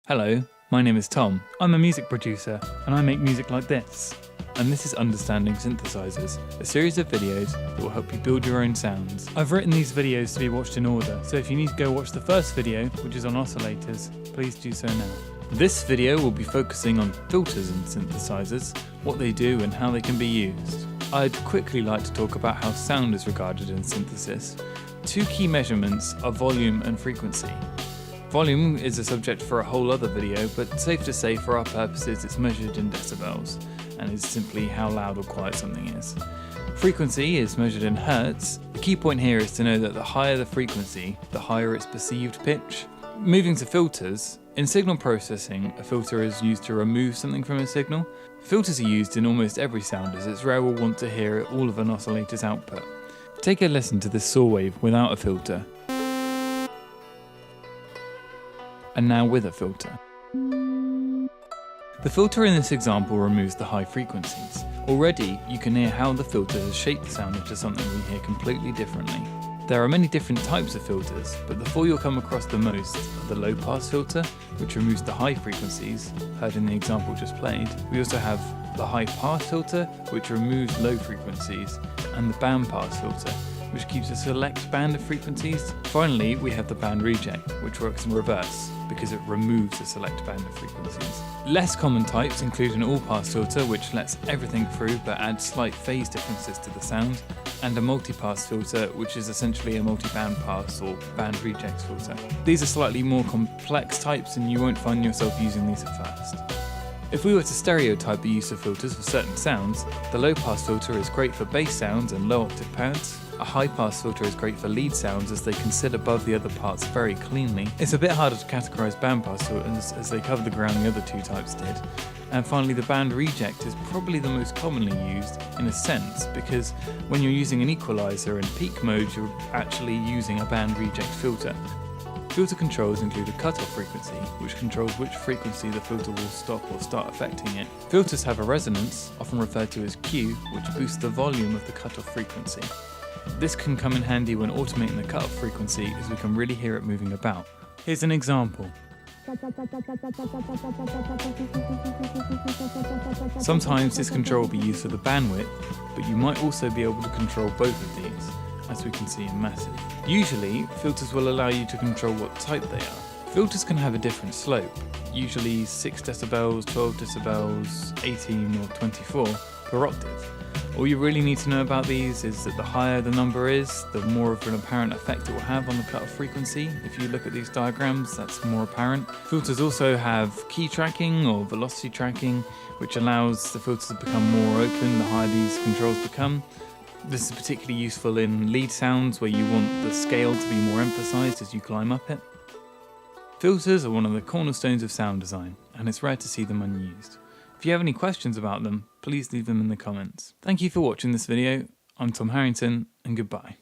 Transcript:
Hello, my name is Tom. I'm a music producer and I make music like this. And this is Understanding Synthesizers, a series of videos that will help you build your own sounds. I've written these videos to be watched in order, so if you need to go watch the first video, which is on oscillators, please do so now. This video will be focusing on filters in synthesizers, what they do and how they can be used. I'd quickly like to talk about how sound is regarded in synthesis. Two key measurements are volume and frequency. Volume is a subject for a whole other video, but safe to say for our purposes it's measured in decibels, and is simply how loud or quiet something is. Frequency is measured in hertz. The key point here is to know that the higher the frequency, the higher its perceived pitch. Moving to filters, in signal processing, a filter is used to remove something from a signal. Filters are used in almost every sound, as it's rare we'll want to hear all of an oscillator's output. Take a listen to this saw wave without a filter, and now with a filter. The filter in this example removes the high frequencies. Already, you can hear how the filter has shaped the sound into something we hear completely differently. There are many different types of filters, but the four you'll come across the most are the low pass filter, which removes the high frequencies, heard in the example just played. We also have the high pass filter, which removes low frequencies, and the band pass filter, which keeps a select band of frequencies. Finally, we have the band reject, which works in reverse, because it removes a select band of frequencies. Less common types include an all-pass filter, which lets everything through but adds slight phase differences to the sound, and a multi-pass filter, which is essentially a multi-band pass or band reject filter. These are slightly more complex types and you won't find yourself using these at first. If we were to stereotype the use of filters for certain sounds, the low-pass filter is great for bass sounds and low-octave pads. A high-pass filter is great for lead sounds as they can sit above the other parts very cleanly. It's a bit harder to categorise band-pass filters as they cover the ground the other two types did. And finally, the band reject is probably the most commonly used in a sense, because when you're using an equaliser in peak mode, you're actually using a band reject filter. Filter controls include a cutoff frequency, which controls which frequency the filter will stop or start affecting it. Filters have a resonance, often referred to as Q, which boosts the volume of the cutoff frequency. This can come in handy when automating the cutoff frequency, as we can really hear it moving about. Here's an example. Sometimes this control will be used for the bandwidth, but you might also be able to control both of these, as we can see in massive. Usually, filters will allow you to control what type they are. Filters can have a different slope, usually 6 decibels, 12 decibels, 18 or 24 per octave. All you really need to know about these is that the higher the number is, the more of an apparent effect it will have on the cutoff frequency. If you look at these diagrams, that's more apparent. Filters also have key tracking or velocity tracking, which allows the filter to become more open the higher these controls become. This is particularly useful in lead sounds where you want the scale to be more emphasized as you climb up it. Filters are one of the cornerstones of sound design, and it's rare to see them unused. If you have any questions about them, please leave them in the comments. Thank you for watching this video. I'm Tom Harrington, and goodbye.